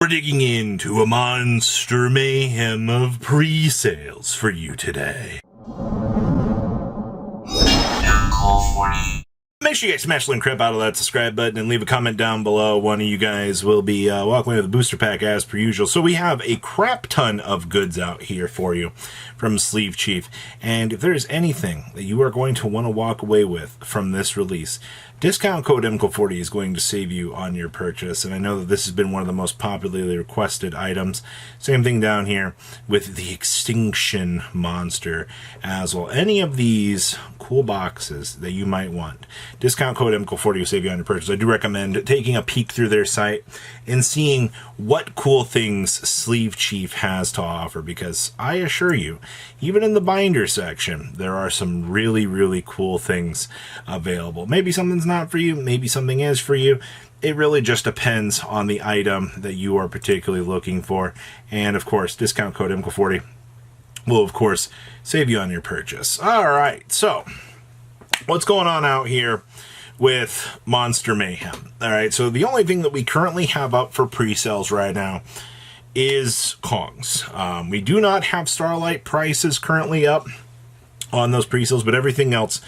We're digging into a monster mayhem of pre-sales for you today. Make sure you guys smash the link crap out of that subscribe button and leave a comment down below. One of you guys will be welcome to the booster pack as per usual. So we have a crap ton of goods out here for you from Sleeve Chief. And if there's anything that you are going to want to walk away with from this release, discount code MCO40 is going to save you on your purchase. And I know that this has been one of the most popularly requested items. Same thing down here with the Extinction Monster as well. Any of these cool boxes that you might want, discount code MCO40 will save you on your purchase. I do recommend taking a peek through their site and seeing what cool things Sleeve Chief has to offer, because I assure you, even in the binder section, there are some really, really cool things available. Maybe something's not for you, maybe something is for you. It really just depends on the item that you are particularly looking for. And of course, discount code MCO40 will of course save you on your purchase. Alright, so what's going on out here with Monster Mayhem? Alright, so the only thing that we currently have up for pre-sales right now is Kongs. We do not have Starlight prices currently up on those pre-sales, but everything else,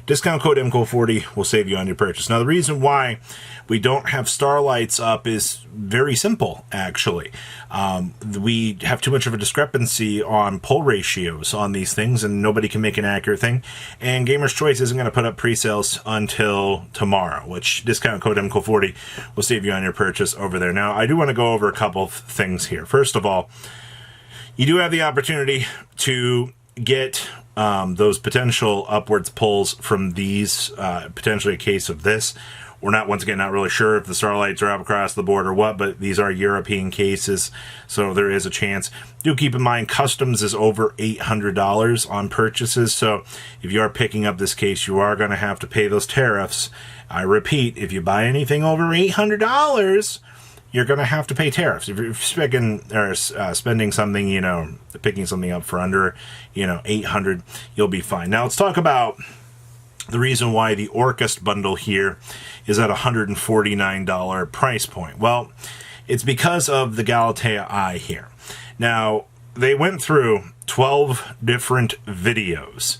discount code MCO40 will save you on your purchase. Now, the reason why we don't have Starlights up is very simple, actually. We have too much of a discrepancy on pull ratios on these things, and nobody can make an accurate thing. And Gamer's Choice isn't going to put up pre-sales until tomorrow, which discount code MCO40 will save you on your purchase over there. Now, I do want to go over a couple of things here. First of all, you do have the opportunity to get those potential upwards pulls from these, potentially a case of this. We're not, once again, not really sure if the Starlights are up across the board or what, but these are European cases, so there is a chance. Do keep in mind, customs is over $800 on purchases, so if you are picking up this case, you are going to have to pay those tariffs. I repeat, if you buy anything over $800, you're going to have to pay tariffs. If you're spending something, you know, picking something up for under, you know, $800, you'll be fine. Now, let's talk about the reason why the Orcust bundle here is at a $149 price point. Well, it's because of the Galatea Eye here. Now, they went through 12 different videos,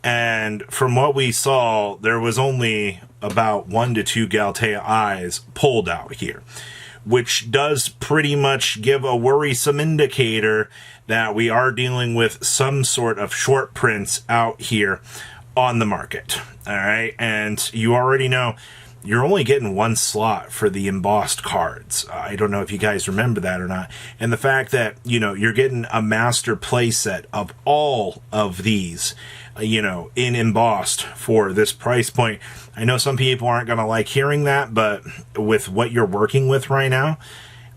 and from what we saw, there was only about 1 to 2 Galatea Eyes pulled out here, which does pretty much give a worrisome indicator that we are dealing with some sort of short prints out here on the market. All right, and you already know you're only getting one slot for the embossed cards. I don't know if you guys remember that or not. And the fact that, you know, you're getting a master playset of all of these, you know, in embossed for this price point. I know some people aren't going to like hearing that, but with what you're working with right now,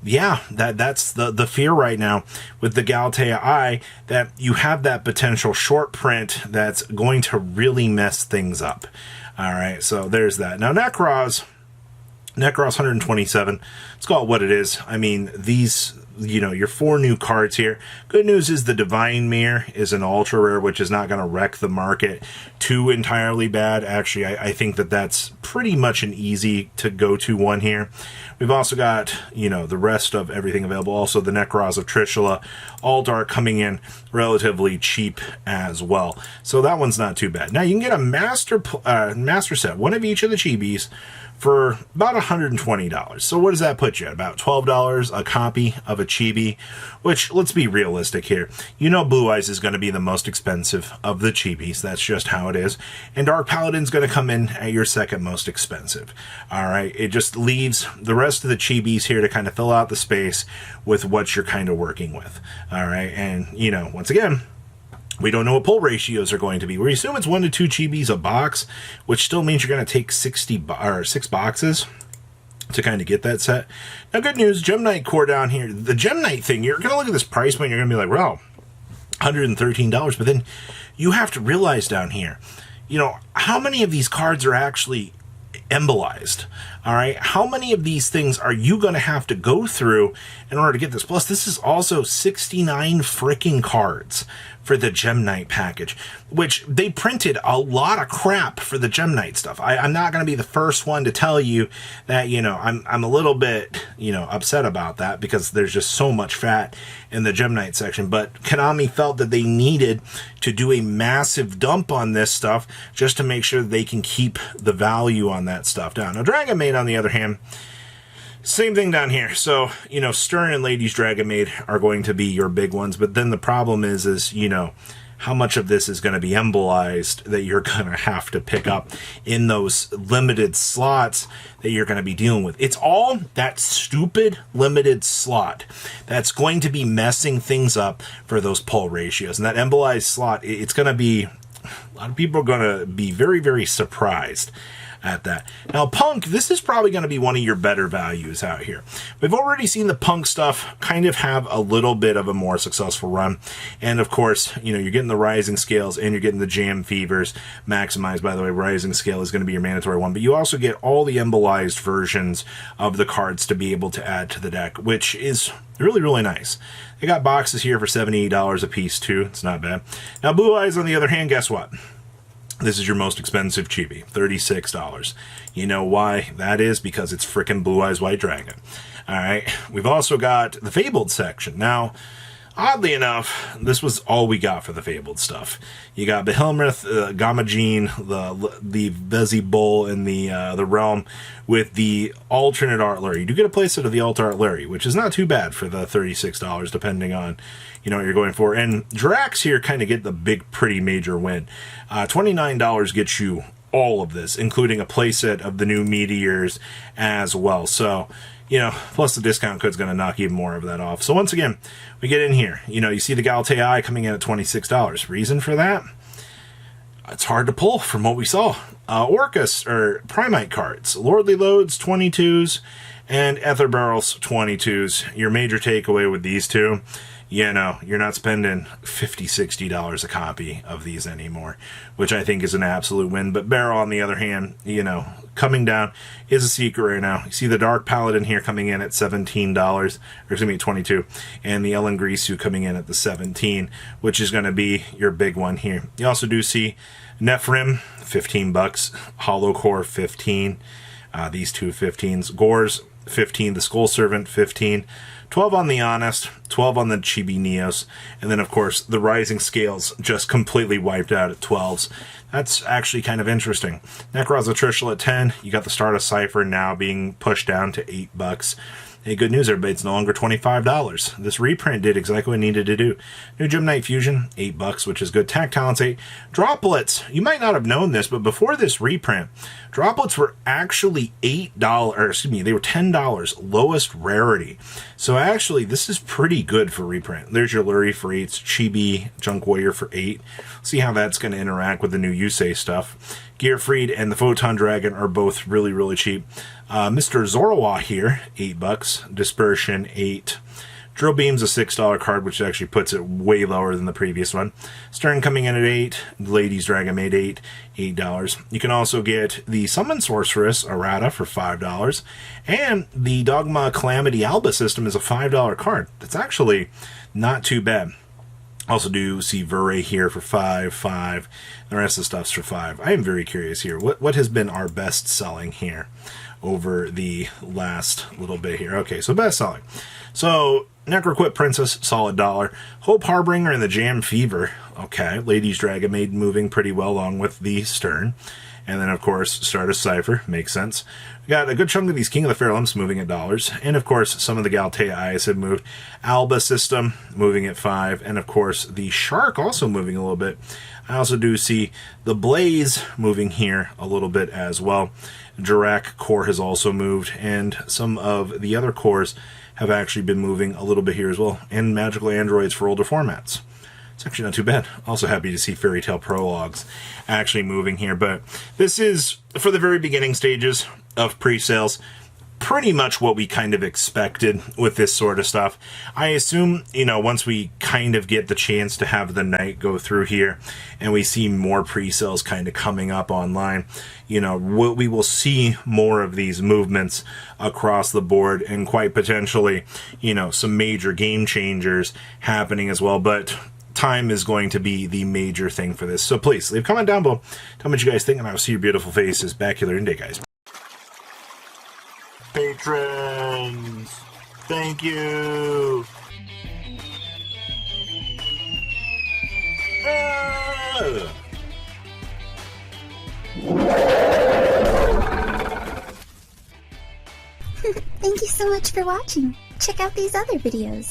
yeah, that's the fear right now with the Galatea Eye, that you have that potential short print that's going to really mess things up. All right, so there's that. Now, Necros 127, let's call it what it is. I mean, these, you know, your 4 new cards here. Good news is the Divine Mirror is an ultra rare, which is not going to wreck the market too entirely bad. Actually, I think that that's pretty much an easy to go to one here. We've also got, you know, the rest of everything available. Also, the Necros of Trishula, all dark, coming in relatively cheap as well. So that one's not too bad. Now, you can get a master set, one of each of the chibis, for about $120. So what does that put you at? About $12 a copy of a chibi, which, let's be realistic here. You know Blue Eyes is going to be the most expensive of the chibis. That's just how it is. And Dark Paladin's going to come in at your second most expensive. All right, it just leaves the rest of the chibis here to kind of fill out the space with what you're kind of working with. All right, and, you know, once again, we don't know what pull ratios are going to be. We assume it's 1 to 2 chibis a box, which still means you're going to take 6 boxes to kind of get that set. Now, good news, Gem Knight core down here. The Gem Knight thing, you're going to look at this price point, you're going to be like, well, $113. But then you have to realize down here, you know, how many of these cards are actually embolized? All right, how many of these things are you going to have to go through in order to get this? Plus, this is also 69 freaking cards for the Gem Knight package, which they printed a lot of crap for the Gem Knight stuff. I'm not going to be the first one to tell you that, you know, I'm a little bit, you know, upset about that because there's just so much fat in the Gem Knight section. But Konami felt that they needed to do a massive dump on this stuff just to make sure that they can keep the value on that stuff down. Now, Dragon Maid, on the other hand, same thing down here. So, you know, Stern and Ladies Dragon Maid are going to be your big ones. But then the problem is, you know, how much of this is going to be embolized that you're going to have to pick up in those limited slots that you're going to be dealing with. It's all that stupid limited slot that's going to be messing things up for those pull ratios. And that embolized slot, it's going to be, a lot of people are going to be very, very surprised at that. Now, Punk, this is probably going to be one of your better values out here. We've already seen the Punk stuff kind of have a little bit of a more successful run. And of course, you know, you're getting the Rising Scales and you're getting the Jam Fevers maximized. By the way, Rising Scale is going to be your mandatory one, but you also get all the embolized versions of the cards to be able to add to the deck, which is really, really nice. They got boxes here for $78 a piece too. It's not bad. Now, Blue Eyes, on the other hand, guess what? This is your most expensive chibi, $36. You know why that is? Because it's frickin' Blue Eyes White Dragon. All right. We've also got the Fabled section. Now, oddly enough, this was all we got for the Fabled stuff. You got Behemoth, Gamagene, the Vezi Bull, and the Realm with the alternate Art Larry. You do get a playset of the Alt Art Larry, which is not too bad for the $36, depending on, you know, what you're going for. And Drax here kind of get the big, pretty major win. $29 gets you all of this, including a playset of the new Meteors as well. So, you know, plus the discount code's going to knock even more of that off. So once again, we get in here. You know, you see the Galtaei coming in at $26. Reason for that? It's hard to pull from what we saw. Orcus, or Primite cards. Lordly Loads, 22s, and Ether Barrels, 22s. Your major takeaway with these two, you know, you're not spending $50, $60 a copy of these anymore, which I think is an absolute win. But Barrel, on the other hand, you know, coming down is a secret right now. You see the Dark Paladin here coming in at $17, or excuse me, $22, and the Ellen Grisu coming in at the $17, which is going to be your big one here. You also do see Nephrim, $15, Hollow Core, $15, these two 15s, Gores, $15, the Skull Servant, $15, 12 on the Honest, 12 on the Chibi Neos, and then, of course, the Rising Scales just completely wiped out at 12s. That's actually kind of interesting. Necrozma Trishul at 10. You got the Stardust Cipher now being pushed down to $8. Hey, good news, everybody. It's no longer $25. This reprint did exactly what it needed to do. New Gem Knight Fusion, $8, which is good. Tac Talents, 8. Droplets. You might not have known this, but before this reprint, droplets were actually $8, or excuse me, they were $10, lowest rarity. So actually, this is pretty good for reprint. There's your Lurie for 8, Chibi Junk Warrior for 8. See how that's going to interact with the new Yusei stuff. Gearfried and the Photon Dragon are both really, really cheap. Mr. Zorowa here, $8. Dispersion, 8. Drill Beam's a $6 card, which actually puts it way lower than the previous one. Stern coming in at 8. Ladies Dragon Maid, $8. You can also get the Summon Sorceress, Errata, for $5. And the Dogma Calamity Alba system is a $5 card. That's actually not too bad. Also do see Vure here for $5. The rest of the stuff's for $5. I am very curious here. What has been our best selling here over the last little bit here? Okay, so best selling. So Necroquip Princess, solid $1. Hope Harbinger and the Jam Fever. Okay, Ladies Dragon Maid moving pretty well along with the Stern. And then, of course, Stardust Cipher. Makes sense. We got a good chunk of these King of the Fair Lumps moving at $. And, of course, some of the Galtaeis have moved. Alba System moving at $5. And, of course, the Shark also moving a little bit. I also do see the Blaze moving here a little bit as well. Jirac core has also moved. And some of the other cores have actually been moving a little bit here as well. And Magical Androids for older formats. It's actually not too bad. Also happy to see Fairy Tale Prologues actually moving here. But this is for the very beginning stages of pre-sales. pretty much what we kind of expected with this sort of stuff. I assume, you know, once we kind of get the chance to have the night go through here and we see more pre-sales kind of coming up online, you know, we will see more of these movements across the board and quite potentially, you know, some major game changers happening as well. But time is going to be the major thing for this. So please leave a comment down below. Tell me what you guys think, and I will see your beautiful faces back here in day, guys. Patrons, thank you. Thank you so much for watching. Check out these other videos.